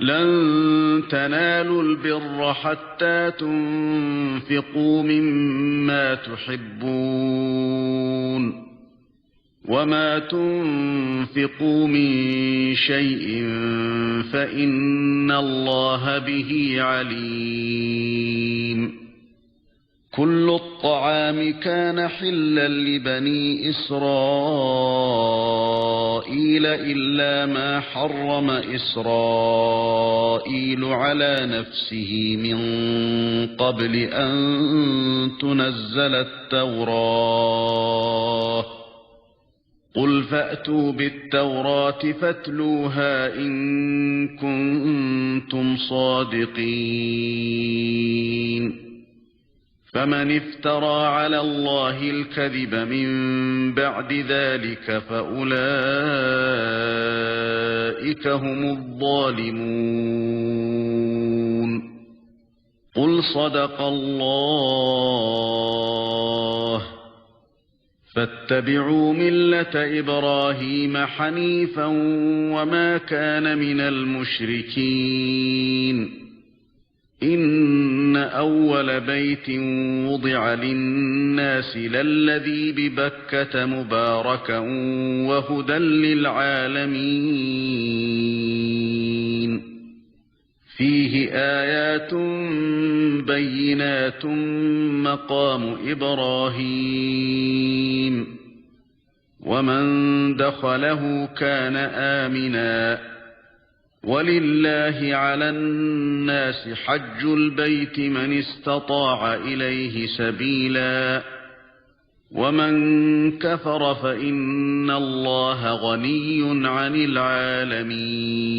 لن تنالوا البر حتى تنفقوا مما تحبون وما تنفقوا من شيء فإن الله به عليم. كل الطعام كان حلا لبني إسرائيل إلا ما حرم إسرائيل على نفسه من قبل أن تنزل التوراة. قل فأتوا بالتوراة فاتلوها إن كنتم صادقين. فمن افترى على الله الكذب من بعد ذلك فأولئك هم الظالمون. قل صدق الله. فاتبعوا ملة إبراهيم حنيفا وما كان من المشركين. إن أول بيت وضع للناس للذي ببكة مباركا وهدى للعالمين. فيه آيات بينات مقام إبراهيم ومن دخله كان آمنا. ولله على الناس حج البيت من استطاع إليه سبيلا ومن كفر فإن الله غني عن العالمين.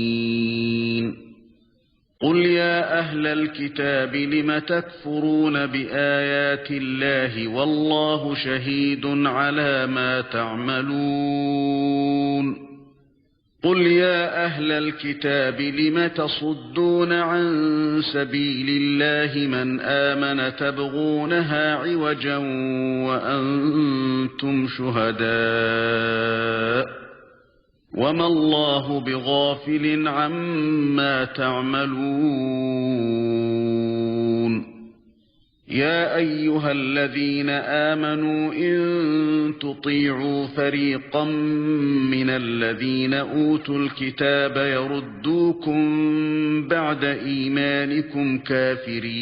قل يا أهل الكتاب لم تكفرون بآيات الله والله شهيد على ما تعملون. قل يا أهل الكتاب لم تصدون عن سبيل الله من آمن تبغونها عوجا وأنتم شهداء وما الله بغافل عما تعملون. يا أيها الذين آمنوا إن تطيعوا فريقا من الذين أوتوا الكتاب يردوكم بعد إيمانكم كافرين